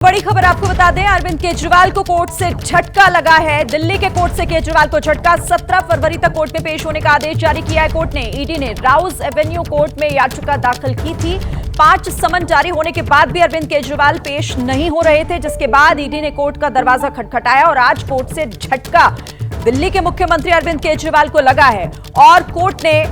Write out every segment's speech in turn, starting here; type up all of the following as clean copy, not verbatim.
बड़ी खबर आपको बता दें, अरविंद केजरीवाल को कोर्ट से झटका लगा है। दिल्ली के कोर्ट से केजरीवाल को झटका। 17 फरवरी तक कोर्ट में पेश होने का आदेश जारी किया है कोर्ट ने। ईडी ने राउज एवेन्यू कोर्ट में याचिका दाखिल की थी। 5 समन जारी होने के बाद भी अरविंद केजरीवाल पेश नहीं हो रहे थे, जिसके बाद ईडी ने कोर्ट का दरवाजा खटखटाया और आज कोर्ट से झटका दिल्ली के मुख्यमंत्री अरविंद केजरीवाल को लगा है और कोर्ट ने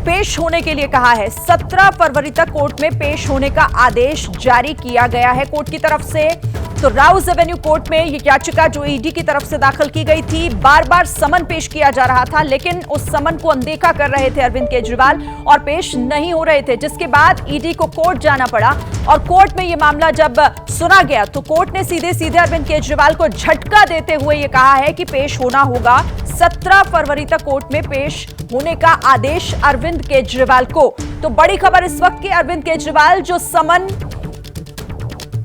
पेश होने के लिए कहा है। 17 फरवरी तक कोर्ट में पेश होने का आदेश जारी किया गया है कोर्ट की तरफ से। तो राउज एवेन्यू कोर्ट में ये याचिका जो ईडी की तरफ से दाखिल की गई थी, बार बार समन पेश किया जा रहा था, लेकिन उस समन को अनदेखा कर रहे थे अरविंद केजरीवाल और पेश नहीं हो रहे थे, जिसके बाद ईडी को कोर्ट जाना पड़ा। और कोर्ट में ये मामला जब सुना गया तो कोर्ट ने सीधे सीधे अरविंद केजरीवाल को झटका देते हुए ये कहा है कि पेश होना होगा। 17 फरवरी तक कोर्ट में पेश होने का आदेश अरविंद केजरीवाल को। तो बड़ी खबर इस वक्त की, अरविंद केजरीवाल जो समन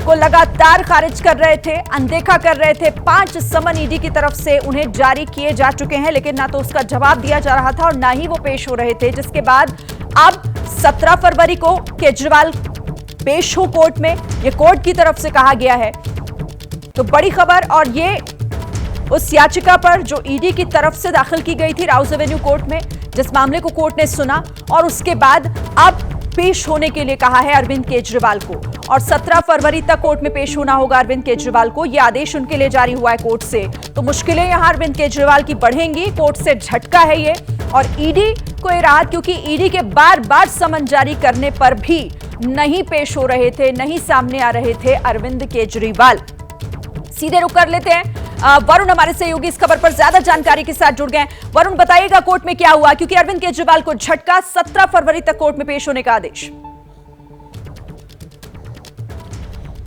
को लगातार खारिज कर रहे थे, अनदेखा कर रहे थे, 5 समन ईडी की तरफ से उन्हें जारी किए जा चुके हैं, लेकिन ना तो उसका जवाब दिया जा रहा था और ना ही वो पेश हो रहे थे, जिसके बाद अब 17 फरवरी को केजरीवाल पेश हो कोर्ट में, ये कोर्ट की तरफ से कहा गया है। तो बड़ी खबर, और ये उस याचिका पर जो ईडी की तरफ से दाखिल की गई थी राउज एवेन्यू कोर्ट में, जिस मामले को कोर्ट ने सुना और उसके बाद अब पेश होने के लिए कहा है अरविंद केजरीवाल को। और 17 फरवरी तक कोर्ट में पेश होना होगा अरविंद केजरीवाल को, यह आदेश उनके लिए जारी हुआ है कोर्ट से। तो मुश्किलें यहां अरविंद केजरीवाल की बढ़ेंगी, कोर्ट से झटका है ये। और ईडी को ये राहत, क्योंकि ईडी के बार बार समन जारी करने पर भी नहीं पेश हो रहे थे, नहीं सामने आ रहे थे अरविंद केजरीवाल। सीधे रुक कर लेते हैं, वरुण हमारे सहयोगी इस खबर पर ज्यादा जानकारी के साथ जुड़ गए। वरुण, बताइएगा कोर्ट में क्या हुआ, क्योंकि अरविंद केजरीवाल को झटका, 17 फरवरी तक कोर्ट में पेश होने का आदेश।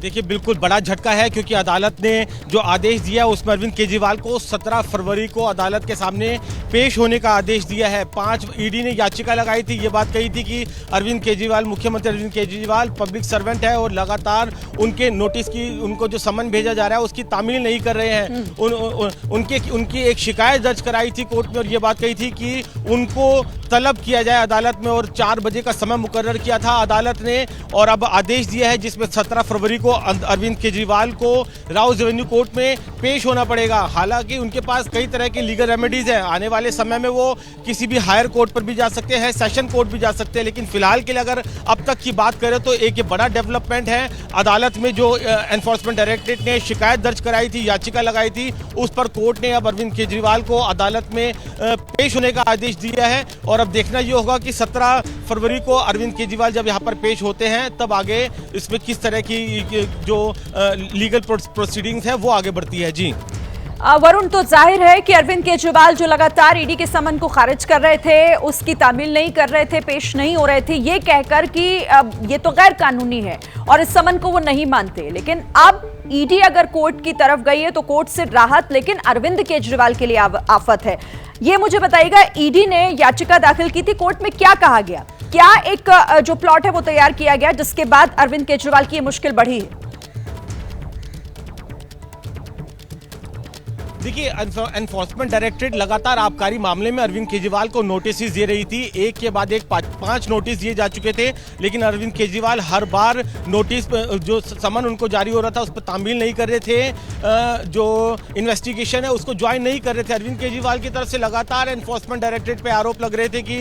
देखिए, बिल्कुल बड़ा झटका है, क्योंकि अदालत ने जो आदेश दिया उसमें अरविंद केजरीवाल को 17 फरवरी को अदालत के सामने पेश होने का आदेश दिया है। 5 ईडी ने याचिका लगाई थी, ये बात कही थी कि अरविंद केजरीवाल, मुख्यमंत्री अरविंद केजरीवाल पब्लिक सर्वेंट है और लगातार उनके नोटिस की, उनको जो समन भेजा जा रहा है उसकी तामील नहीं कर रहे हैं। उनकी एक शिकायत दर्ज कराई थी कोर्ट में और ये बात कही थी कि उनको तलब किया जाए अदालत में, और 4 बजे का समय मुकर्रर किया था अदालत ने। और अब आदेश दिया है जिसमें 17 फरवरी को अरविंद केजरीवाल को राउज एवेन्यू कोर्ट में पेश होना पड़ेगा। हालांकि उनके पास कई तरह की लीगल रेमेडीज हैं, आने वाले समय में वो किसी भी हायर कोर्ट पर भी जा सकते हैं, सेशन कोर्ट भी जा सकते हैं, लेकिन फिलहाल के लिए अगर अब तक की बात करें तो एक ये बड़ा डेवलपमेंट है। अदालत में जो एनफोर्समेंट डायरेक्टरेट ने शिकायत दर्ज कराई थी, याचिका लगाई थी, उस पर कोर्ट ने अब अरविंद केजरीवाल को अदालत में पेश होने का आदेश दिया है। और अब देखना ये होगा कि 17 फरवरी को अरविंद केजरीवाल जब यहाँ पर पेश होते हैं तब आगे इसमें किस तरह की जो लीगल प्रोसीडिंग्स है वो आगे बढ़ती है। जी वरुण, तो जाहिर है कि अरविंद केजरीवाल जो लगातार ईडी के समन को खारिज कर रहे थे, उसकी तामील नहीं कर रहे थे, पेश नहीं हो रहे थे, ये कहकर कि ये तो गैर कानूनी है और इस समन को वो नहीं मानते। लेकिन अब ईडी अगर कोर्ट की तरफ गई है तो कोर्ट से राहत, लेकिन अरविंद केजरीवाल के लिए आफत है। ये मुझे बताइएगा, ईडी ने याचिका दाखिल की थी, कोर्ट में क्या कहा गया, क्या एक जो प्लॉट है वो तैयार किया गया जिसके बाद अरविंद केजरीवाल की ये मुश्किल बढ़ी है? देखिए, एनफोर्समेंट डायरेक्टरेट लगातार आबकारी मामले में अरविंद केजरीवाल को नोटिस दे रही थी, एक के बाद एक 5 नोटिस दिए जा चुके थे, लेकिन अरविंद केजरीवाल हर बार नोटिस जो समन उनको जारी हो रहा था उस पर तामील नहीं कर रहे थे, जो इन्वेस्टिगेशन है उसको ज्वाइन नहीं कर रहे थे। अरविंद केजरीवाल की तरफ से लगातार एनफोर्समेंट डायरेक्टरेट पे आरोप लग रहे थे कि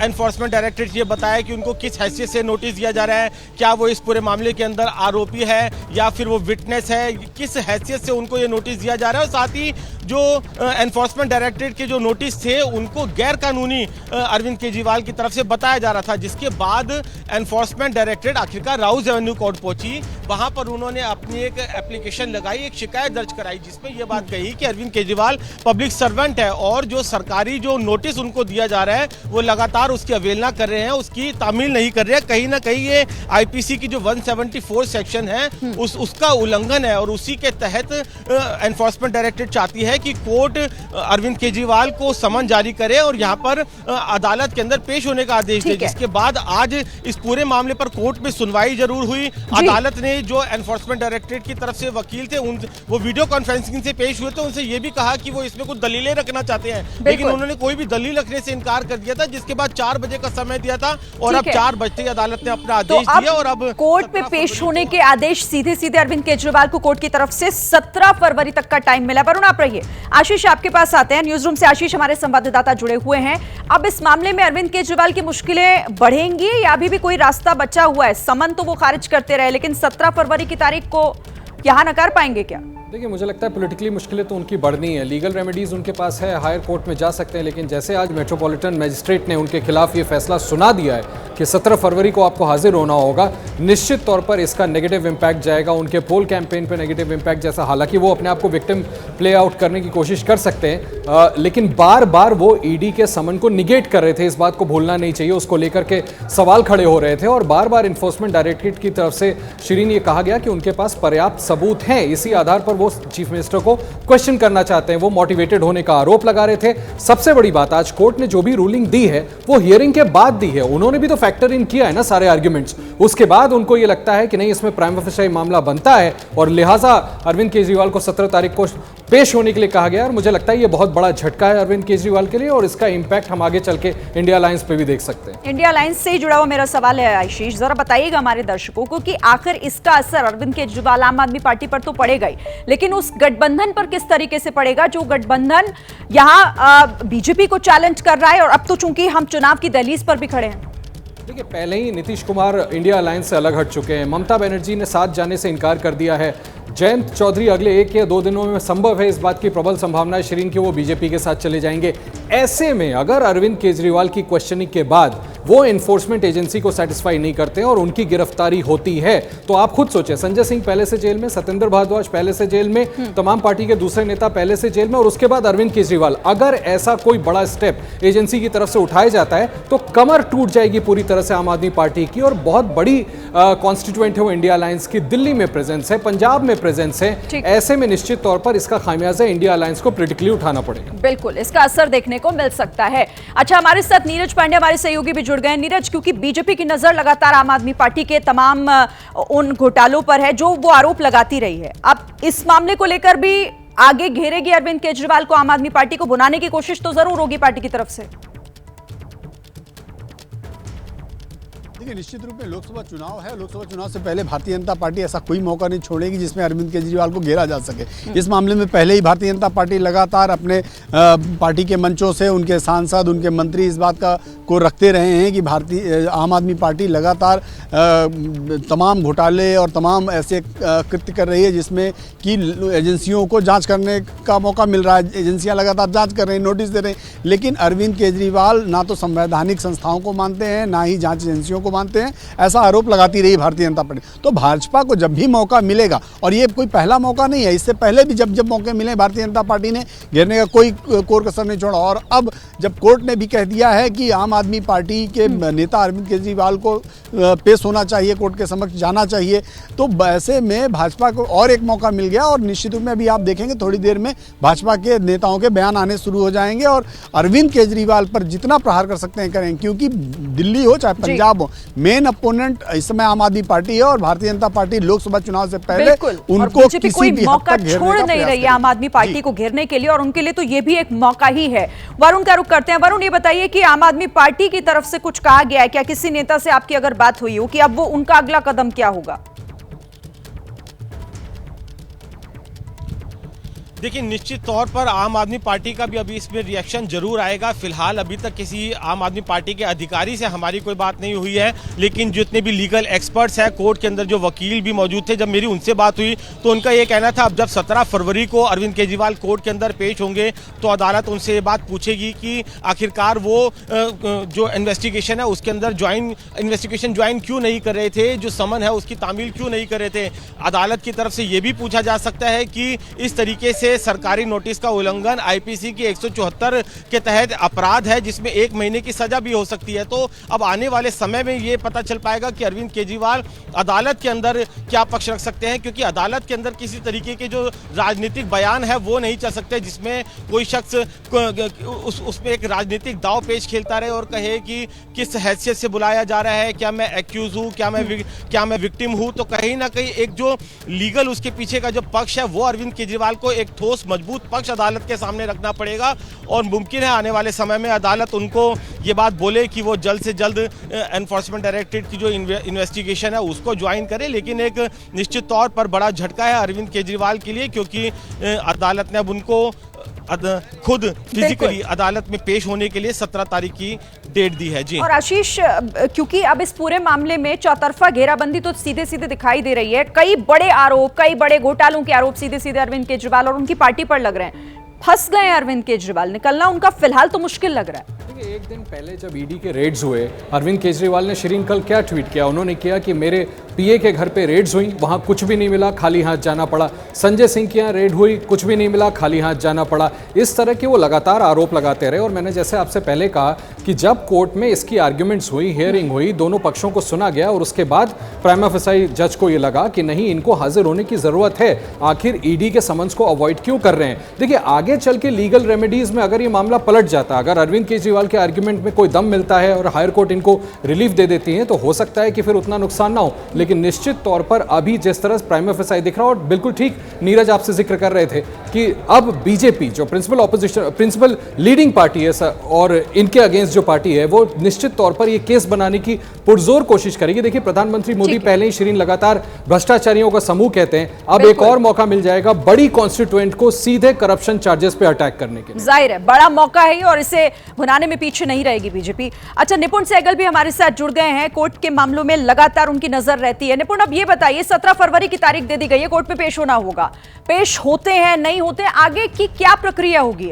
एनफोर्समेंट डायरेक्टरेट ये बताया कि उनको किस हैसियत से नोटिस दिया जा रहा है, क्या वो इस पूरे मामले के अंदर आरोपी है या फिर वो विटनेस है, किस हैसियत से उनको ये नोटिस दिया जा रहा है। और साथ ही जो एनफोर्समेंट डायरेक्टरेट के जो नोटिस थे उनको गैर कानूनी अरविंद केजरीवाल की तरफ से बताया जा रहा था, जिसके बाद एनफोर्समेंट डायरेक्टरेट आखिरकार राउज एवेन्यू कोर्ट पहुंची। वहां पर उन्होंने अपनी एक एप्लीकेशन लगाई, एक शिकायत दर्ज कराई, जिसमें यह बात कही कि अरविंद केजरीवाल पब्लिक सर्वेंट है और जो सरकारी जो नोटिस उनको दिया जा रहा है वो लगातार उसकी अवहेलना कर रहे हैं, उसकी तामील नहीं कर रहे हैं। कहीं ना कहीं ये आईपीसी की जो 174 सेक्शन है उसका उल्लंघन है और उसी के तहत एनफोर्समेंट डायरेक्टरेट चाहती है कि कोर्ट अरविंद केजरीवाल को समन जारी करे और यहाँ पर अदालत के अंदर पेश होने का आदेश दे, जिसके बाद आज इस पूरे मामले पर कोर्ट में सुनवाई जरूर हुई। अदालत ने जो एनफोर्समेंट डायरेक्टरेट की तरफ से वकील थे वो वीडियो कॉन्फ्रेंसिंग से पेश हुए थे, उनसे ये भी कहा कि वो इसमें कुछ दलीलें रखना चाहते हैं, लेकिन उन्होंने कोई भी दलील रखने से इनकार कर दिया था, जिसके बाद 4 बजे का समय दिया था और अब 4 बजते ही अदालत ने अपना आदेश दिया और अब कोर्ट में पेश होने के आदेश सीधे सीधे अरविंद केजरीवाल को कोर्ट की तरफ से 17 फरवरी तक का टाइम मिला। वरुण आप रहिए, आशीष आपके पास आते हैं न्यूज रूम से। आशीष, हमारे संवाददाता जुड़े हुए हैं। अब इस मामले में अरविंद केजरीवाल की मुश्किलें बढ़ेंगी या अभी भी कोई रास्ता बचा हुआ है? समन तो वो खारिज करते रहे, लेकिन 17 फरवरी की तारीख को यहां नकार पाएंगे क्या? देखिए, मुझे लगता है पॉलिटिकली मुश्किलें तो उनकी बढ़नी है। लीगल रेमेडीज उनके पास है, हायर कोर्ट में जा सकते हैं, लेकिन जैसे आज मेट्रोपॉलिटन मजिस्ट्रेट ने उनके खिलाफ ये फैसला सुना दिया है कि 17 फरवरी को आपको हाजिर होना होगा, निश्चित तौर पर इसका नेगेटिव इम्पैक्ट जाएगा उनके पोल कैंपेन पे, नेगेटिव इम्पैक्ट जैसा। हालांकि वो अपने आप को विक्टिम प्ले आउट करने की कोशिश कर सकते हैं, लेकिन बार बार वो ईडी के समन को निगेट कर रहे थे। इस बात को भूलना नहीं चाहिए, उसको लेकर के सवाल खड़े हो रहे थे और बार बार इन्फोर्समेंट डायरेक्टरेट की तरफ से शिरीन ये कहा गया कि उनके पास पर्याप्त सबूत हैं। इसी आधार पर वो चीफ मिनिस्टर को क्वेश्चन करना चाहते हैं, वो मोटिवेटेड होने का आरोप लगा रहे थे। सबसे बड़ी बात, आज कोर्ट ने जो भी रूलिंग दी है वो हियरिंग के बाद दी है। उन्होंने भी तो फैक्टर इन किया है ना सारे आर्ग्यूमेंट्स, उसके बाद उनको ये लगता है कि नहीं, इसमें प्राइमा फेसी मामला बनता है और लिहाजा अरविंद केजरीवाल को 17 तारीख को पेश होने के लिए कहा गया। और मुझे लगता है ये बहुत बड़ा झटका है अरविंद केजरीवाल के लिए और इसका इंपैक्ट हम आगे चल के इंडिया अलायंस पे भी देख सकते हैं। इंडिया अलायंस से जुड़ा हुआ मेरा सवाल है आशीष, जरा बताइएगा हमारे दर्शकों को कि आखिर इसका असर अरविंद केजरीवाल आम आदमी पार्टी पर तो पड़ेगा ही, लेकिन उस गठबंधन पर किस तरीके से पड़ेगा जो गठबंधन यहां बीजेपी को चैलेंज कर रहा है और अब तो चूंकि हम चुनाव की दहलीज पर भी खड़े हैं। देखिए, पहले ही नीतीश कुमार इंडिया अलायंस से अलग हट चुके हैं, ममता बनर्जी ने साथ जाने से इनकार कर दिया है, जयंत चौधरी अगले 1 या 2 दिनों में संभव है, इस बात की प्रबल संभावना है शिरीन कि वो बीजेपी के साथ चले जाएंगे। ऐसे में अगर अरविंद केजरीवाल की क्वेश्चनिंग के बाद वो एनफोर्समेंट एजेंसी को सेटिस्फाई नहीं करते हैं और उनकी गिरफ्तारी होती है, तो आप खुद सोचें, संजय सिंह पहले से जेल में, सत्येंद्र भारद्वाज पहले से जेल में, तमाम पार्टी के दूसरे नेता पहले से जेल में और उसके बाद अरविंद केजरीवाल, अगर ऐसा कोई बड़ा स्टेप एजेंसी की तरफ से उठाया जाता है तो कमर टूट जाएगी पूरी तरह से आम आदमी पार्टी की। और बहुत बड़ी कॉन्स्टिट्यूएंट है वो इंडिया अलायंस की, दिल्ली में प्रेजेंस है, पंजाब में प्रेजेंस है, ऐसे में निश्चित तौर पर इसका खामियाजा इंडिया अलायंस को पोलिटिकली उठाना पड़ेगा। बिल्कुल, इसका असर देखने को मिल सकता है। अच्छा, हमारे साथ नीरज पांडे हमारे सहयोगी भी जुड़ गए। नीरज, क्योंकि बीजेपी की नजर लगातार आम आदमी पार्टी के तमाम उन घोटालों पर है जो वो आरोप लगाती रही है, अब इस मामले को लेकर भी आगे घेरेगी अरविंद केजरीवाल को आम आदमी पार्टी को बुलाने की कोशिश तो जरूर होगी पार्टी की तरफ से। देखिए, निश्चित रूप में लोकसभा चुनाव है, लोकसभा चुनाव से पहले भारतीय जनता पार्टी ऐसा कोई मौका नहीं छोड़ेगी जिसमें अरविंद केजरीवाल को घेरा जा सके। इस मामले में पहले ही भारतीय जनता पार्टी लगातार अपने पार्टी के मंचों से उनके सांसद, उनके मंत्री इस बात को रखते रहे हैं कि भारतीय आम आदमी पार्टी लगातार तमाम घोटाले और तमाम ऐसे कृत्य कर रही है जिसमें कि एजेंसियों को जांच करने का मौका मिल रहा है, एजेंसियां लगातार जांच कर रही हैं, नोटिस दे रहे हैं, लेकिन अरविंद केजरीवाल ना तो संवैधानिक संस्थाओं को मानते हैं, ना ही जांच एजेंसियों को मानते हैं। ऐसा आरोप लगाती रही भारतीय जनता पार्टी। तो भाजपा को जब भी मौका मिलेगा, और ये कोई पहला मौका नहीं है, इससे पहले भी जब मौके मिले भारतीय जनता पार्टी ने घेरने का कोई कोर कसर नहीं छोड़ा। और अब जब कोर्ट ने भी कह दिया है कि आम आदमी पार्टी के नेता अरविंद केजरीवाल को पेश होना चाहिए, कोर्ट के समक्ष जाना चाहिए, तो ऐसे में भाजपा को और एक मौका मिल गया। और निश्चित रूप में अभी आप देखेंगे थोड़ी देर में भाजपा के नेताओं के बयान आने शुरू हो जाएंगे और अरविंद केजरीवाल पर जितना प्रहार कर सकते हैं करें, क्योंकि दिल्ली हो चाहे पंजाब हो, मेन अपोनेंट इस समय आम आदमी पार्टी है और भारतीय जनता पार्टी लोकसभा चुनाव से पहले उनको किसी भी मौका छोड़ नहीं रही है आम आदमी पार्टी को घेरने के लिए, और उनके लिए तो ये भी एक मौका ही है। वरुण का रुख करते हैं। वरुण, ये बताइए कि आम आदमी पार्टी की तरफ से कुछ कहा गया है क्या? किसी नेता से आपकी अगर बात हुई हो कि अब वो उनका अगला कदम क्या होगा? देखिए, निश्चित तौर पर आम आदमी पार्टी का भी अभी इसमें रिएक्शन जरूर आएगा। फिलहाल अभी तक किसी आम आदमी पार्टी के अधिकारी से हमारी कोई बात नहीं हुई है, लेकिन जितने भी लीगल एक्सपर्ट्स हैं, कोर्ट के अंदर जो वकील भी मौजूद थे, जब मेरी उनसे बात हुई तो उनका ये कहना था अब जब 17 फरवरी को अरविंद केजरीवाल कोर्ट के अंदर पेश होंगे तो अदालत उनसे ये बात पूछेगी कि आखिरकार वो जो इन्वेस्टिगेशन है उसके अंदर इन्वेस्टिगेशन ज्वाइन क्यों नहीं कर रहे थे, जो समन है उसकी तामील क्यों नहीं कर रहे थे। अदालत की तरफ से ये भी पूछा जा सकता है कि इस तरीके से ये सरकारी नोटिस का उल्लंघन आईपीसी की 174 के तहत अपराध है, जिसमें 1 महीने की सजा भी हो सकती है। तो अब आने वाले समय में ये पता चल पाएगा कि अरविंद केजरीवाल अदालत के अंदर क्या पक्ष रख सकते हैं, क्योंकि अदालत के अंदर किसी तरीके के जो राजनीतिक बयान है वो नहीं चल सकते जिसमें कोई शख्स उसमें एक राजनीतिक दाव पेच खेलता रहे और कहे कि किस हैसियत से बुलाया जा रहा है, क्या मैं एक्यूज हूँ, क्या मैं विक्टिम हूँ। तो कहीं ना कहीं एक जो लीगल उसके पीछे का जो पक्ष है वो अरविंद केजरीवाल को एक ठोस मजबूत पक्ष अदालत के सामने रखना पड़ेगा, और मुमकिन है आने वाले समय में अदालत उनको ये बात बोले कि वो जल्द से जल्द एनफोर्समेंट डायरेक्टरेट की जो इन्वेस्टिगेशन है उसको ज्वाइन करे। लेकिन एक निश्चित तौर पर बड़ा झटका है अरविंद केजरीवाल के लिए, क्योंकि अदालत ने अब उनको खुद फिजिकली अदालत में पेश होने के लिए 17 तारीख की डेट दी है। जी और आशीष, क्योंकि अब इस पूरे मामले में चौतरफा घेराबंदी तो सीधे सीधे दिखाई दे रही है, कई बड़े आरोप, कई बड़े घोटालों के आरोप सीधे सीधे अरविंद केजरीवाल और उनकी पार्टी पर लग रहे हैं। फंस गए अरविंद केजरीवाल, निकलना उनका फिलहाल तो मुश्किल लग रहा है। देखिए, एक दिन पहले जब ईडी के रेड्स हुए, अरविंद केजरीवाल ने शिरीन कल क्या ट्वीट किया, उन्होंने किया कि मेरे पीए के घर पे रेड्स हुई, वहां कुछ भी नहीं मिला, खाली हाथ जाना पड़ा। संजय सिंह के यहाँ रेड हुई, कुछ भी नहीं मिला, खाली हाथ जाना पड़ा। इस तरह के वो लगातार आरोप लगाते रहे। और मैंने जैसे आपसे पहले कहा कि जब कोर्ट में इसकी आर्ग्यूमेंट्स हुई, हियरिंग हुई, दोनों पक्षों को सुना गया और उसके बाद प्राइमा फेसाई जज को ये लगा कि नहीं, इनको हाजिर होने की जरूरत है, आखिर ईडी के समन्स को अवॉइड क्यों कर रहे हैं। देखिए, आगे चल के लीगल रेमेडीज में अगर ये मामला पलट जाता, अगर अरविंद केजरीवाल के आर्ग्यूमेंट में कोई दम मिलता है और हायर कोर्ट इनको रिलीफ दे देती है, तो हो सकता है कि फिर उतना नुकसान ना हो। लेकिन निश्चित तौर पर अभी जिस तरह प्राइमा फेसाई दिख रहा है, और बिल्कुल ठीक नीरज आपसे जिक्र कर रहे थे कि अब बीजेपी जो प्रिंसिपल लीडिंग पार्टी है और इनके अगेंस्ट जो पार्टी है, वो निश्चित तौर पर ये केस बनाने की पुरजोर कोशिश करेगी। देखिए, प्रधानमंत्री मोदी पहले ही शिरीन लगातार भ्रष्टाचारियों का समूह कहते हैं, अब एक और मौका मिल जाएगा बड़ी कॉन्स्टिट्यूएंट को सीधे करप्शन चार्जेस पे अटैक करने के लिए। जाहिर है बड़ा मौका है और इसे भुनाने में पीछे नहीं रहेगी बीजेपी। अच्छा, निपुण सहगल भी हमारे साथ जुड़ गए हैं, कोर्ट के मामलों में लगातार उनकी नजर रहती है। निपुण, अब ये बताइए, 17 फरवरी की तारीख दे दी गई है, कोर्ट में पेश होना होगा, पेश होते हैं नहीं होते, आगे की क्या प्रक्रिया होगी?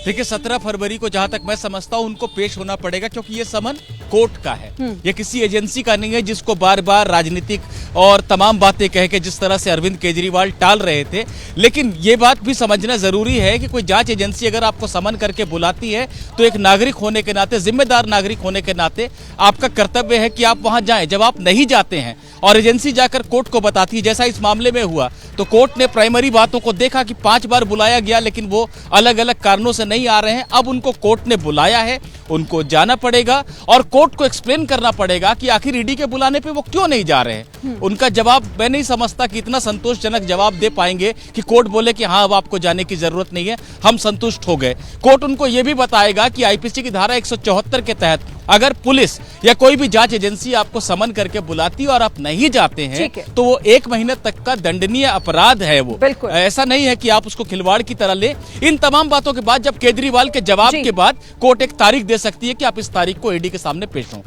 देखिए, 17 फरवरी को जहां तक मैं समझता हूं उनको पेश होना पड़ेगा, क्योंकि ये समन कोर्ट का है, ये किसी एजेंसी का नहीं है जिसको बार बार राजनीतिक और तमाम बातें कह के जिस तरह से अरविंद केजरीवाल टाल रहे थे। लेकिन ये बात भी समझना जरूरी है कि कोई जांच एजेंसी अगर आपको समन करके बुलाती है तो एक नागरिक होने के नाते, जिम्मेदार नागरिक होने के नाते आपका कर्तव्य है कि आप वहां जाएं। जब आप नहीं जाते हैं और एजेंसी जाकर कोर्ट को बताती है, जैसा इस मामले में हुआ, तो कोर्ट ने प्राइमरी बातों को देखा कि 5 बार बुलाया गया लेकिन वो अलग अलग कारणों से नहीं आ रहे हैं। अब उनको कोर्ट ने बुलाया है, उनको जाना पड़ेगा और कोर्ट को एक्सप्लेन करना पड़ेगा कि आखिर ईडी के बुलाने पे वो क्यों नहीं जा रहे हैं। उनका जवाब मैं नहीं समझता कि इतना संतोषजनक जवाब दे पाएंगे कि कोर्ट बोले कि हाँ, अब आपको जाने की जरूरत नहीं है, हम संतुष्ट हो गए। कोर्ट उनको यह भी बताएगा कि आईपीसी की धारा 174 के तहत अगर पुलिस या कोई भी जांच एजेंसी आपको समन करके बुलाती है और आप नहीं जाते हैं तो वो 1 महीने तक का दंडनीय अपराध है। वो ऐसा नहीं है कि आप उसको खिलवाड़ की तरह ले। इन तमाम बातों के बाद जब केजरीवाल के जवाब के बाद कोर्ट एक तारीख दे सकती है कि आप इस तारीख को ईडी के सामने पेश हों।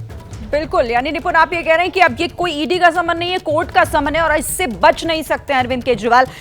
बिल्कुल, यानी निपुण आप ये कह रहे हैं कि अब ये कोई ईडी का समन नहीं है, कोर्ट का समन है और इससे बच नहीं सकते हैं अरविंद केजरीवाल।